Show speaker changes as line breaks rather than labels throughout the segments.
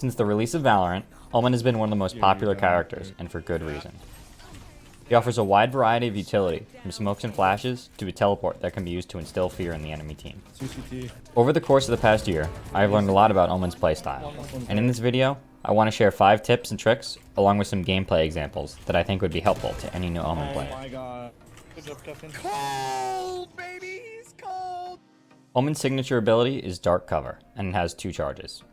Since the release of Valorant, Omen has been one of the most popular characters, and for good reason. He offers a wide variety of utility, from smokes and flashes to a teleport that can be used to instill fear in the enemy team. Over the course of the past year, I have learned a lot about Omen's playstyle, and in this video, I want to share 5 tips and tricks, along with some gameplay examples that I think would be helpful to any new Omen player.
Oh my god. Cold, baby, he's cold!
Omen's signature ability is Dark Cover, and it has 2 charges.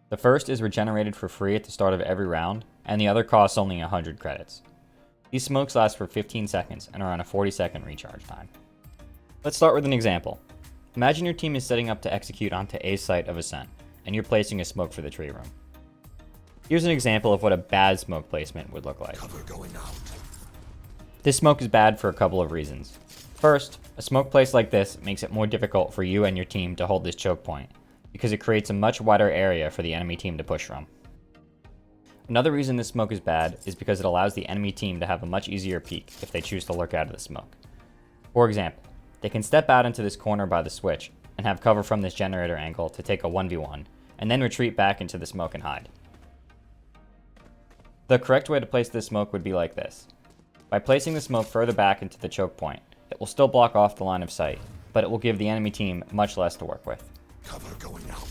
The first is regenerated for free at the start of every round, and the other costs only 100 credits. These smokes last for 15 seconds and are on a 40-second recharge time. Let's start with an example. Imagine your team is setting up to execute onto A site of Ascent, and you're placing a smoke for the tree room. Here's an example of what a bad smoke placement would look like. This smoke is bad for a couple of reasons. First, a smoke placed like this makes it more difficult for you and your team to hold this choke point, because it creates a much wider area for the enemy team to push from. Another reason this smoke is bad is because it allows the enemy team to have a much easier peek if they choose to lurk out of the smoke. For example, they can step out into this corner by the switch and have cover from this generator angle to take a 1v1, and then retreat back into the smoke and hide. The correct way to place this smoke would be like this. By placing the smoke further back into the choke point, it will still block off the line of sight, but it will give the enemy team much less to work with.
Cover going out.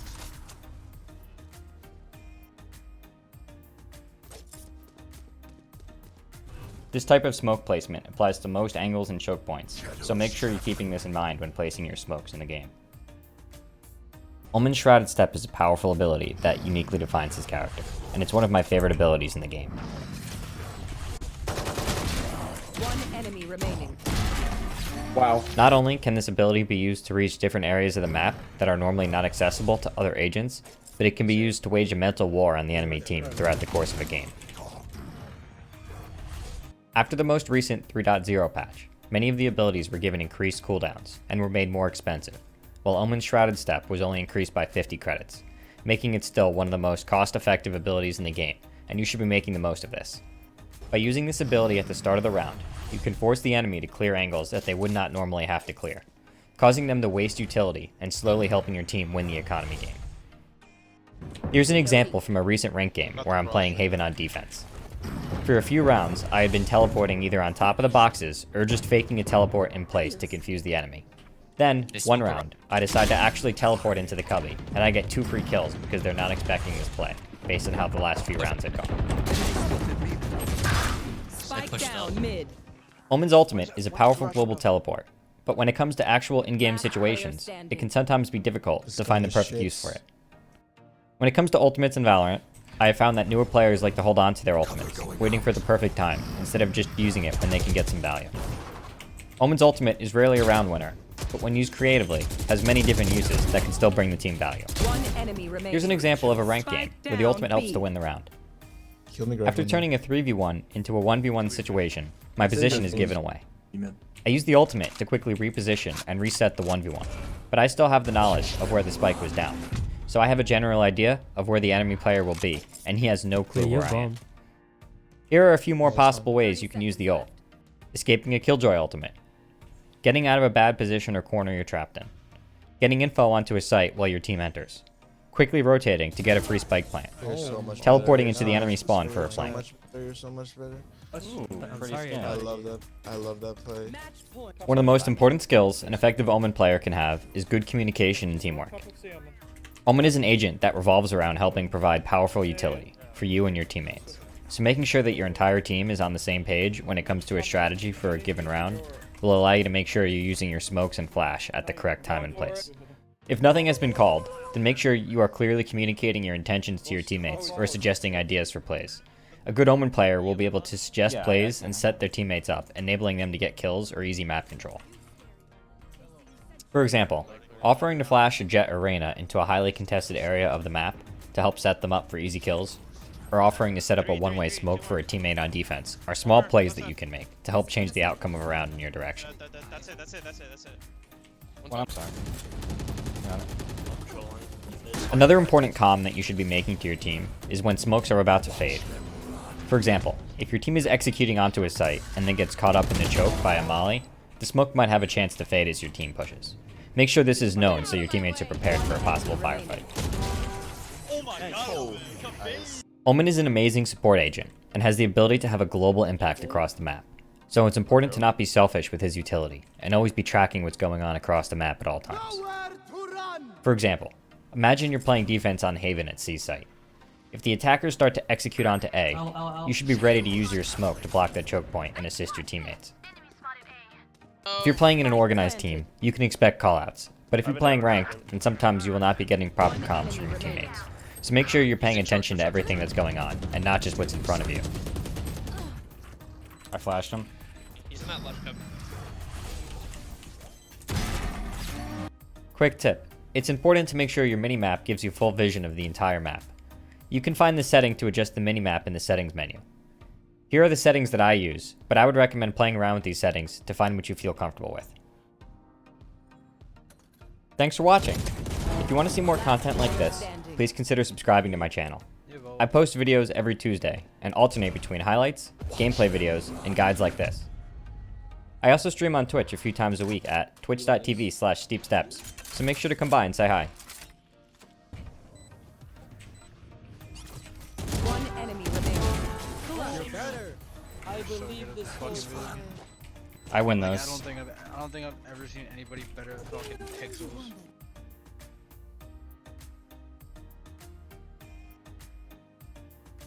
This type of smoke placement applies to most angles and choke points, so make sure you're keeping this in mind when placing your smokes in the game. Omen's Shrouded Step is a powerful ability that uniquely defines his character, and it's one of my favorite abilities in the game.
One enemy remaining.
Wow.
Not only can this ability be used to reach different areas of the map that are normally not accessible to other agents, but it can be used to wage a mental war on the enemy team throughout the course of a game. After the most recent 3.0 patch, many of the abilities were given increased cooldowns and were made more expensive, while Omen's Shrouded Step was only increased by 50 credits, making it still one of the most cost-effective abilities in the game, and you should be making the most of this. By using this ability at the start of the round, you can force the enemy to clear angles that they would not normally have to clear, causing them to waste utility and slowly helping your team win the economy game. Here's an example from a recent ranked game where I'm playing Haven on defense. For a few rounds, I had been teleporting either on top of the boxes or just faking a teleport in place to confuse the enemy. Then, one round, I decide to actually teleport into the cubby, and I get 2 free kills because they're not expecting this play, based on how the last few rounds had gone.
Spike down mid.
Omen's ultimate is a powerful global teleport, but when it comes to actual in-game situations, it can sometimes be difficult to find the perfect use for it. When it comes to ultimates in Valorant, I have found that newer players like to hold on to their ultimates, waiting for the perfect time, instead of just using it when they can get some value. Omen's ultimate is rarely a round winner, but when used creatively, has many different uses that can still bring the team value.
One enemy remaining.
Here's an example of a ranked game, where the ultimate helps to win the round. After turning a 3v1 into a 1v1 situation, my position is given away. I use the ultimate to quickly reposition and reset the 1v1, but I still have the knowledge of where the spike was down. So I have a general idea of where the enemy player will be, and he has no clue where I am. Here are a few more possible ways you can use the ult. Escaping a Killjoy ultimate. Getting out of a bad position or corner you're trapped in. Getting info onto a site while your team enters. Quickly rotating to get a free spike plant. Teleporting into the enemy spawn for a flank.
You're so much better.
I
love that. I love that play.
One of the most important skills an effective Omen player can have is good communication and teamwork. Omen is an agent that revolves around helping provide powerful utility for you and your teammates. So making sure that your entire team is on the same page when it comes to a strategy for a given round will allow you to make sure you're using your smokes and flash at the correct time and place. If nothing has been called, then make sure you are clearly communicating your intentions to your teammates or suggesting ideas for plays. A good Omen player will be able to suggest plays and set their teammates up, enabling them to get kills or easy map control. For example, offering to flash a Jet or Reyna into a highly contested area of the map to help set them up for easy kills, or offering to set up a one-way smoke for a teammate on defense are small plays that you can make to help change the outcome of a round in your direction.
That's it.
Well, I'm sorry. Got it.
Another important comm that you should be making to your team is when smokes are about to fade. For example, if your team is executing onto a site and then gets caught up in the choke by a molly, the smoke might have a chance to fade as your team pushes. Make sure this is known so your teammates are prepared for a possible firefight. Omen is an amazing support agent, and has the ability to have a global impact across the map. So it's important to not be selfish with his utility, and always be tracking what's going on across the map at all times. For example, imagine you're playing defense on Haven at C site. If the attackers start to execute onto A, you should be ready to use your smoke to block that choke point and assist your teammates. If you're playing in an organized team, you can expect callouts, but if you're playing ranked, then sometimes you will not be getting proper comms from your teammates. So make sure you're paying attention to everything that's going on, and not just what's in front of you. I flashed him.
He's not left cup.
Quick tip. It's important to make sure your minimap gives you full vision of the entire map. You can find the setting to adjust the minimap in the settings menu. Here are the settings that I use, but I would recommend playing around with these settings to find what you feel comfortable with. Thanks for watching. If you want to see more content like this, please consider subscribing to my channel. I post videos every Tuesday and alternate between highlights, gameplay videos, and guides like this. I also stream on Twitch a few times a week at twitch.tv/steepsteps, so make sure to come by and say hi.
One enemy remaining.
I believe this was fun.
I win
I
those.
don't think I've ever seen anybody better at fucking pixels.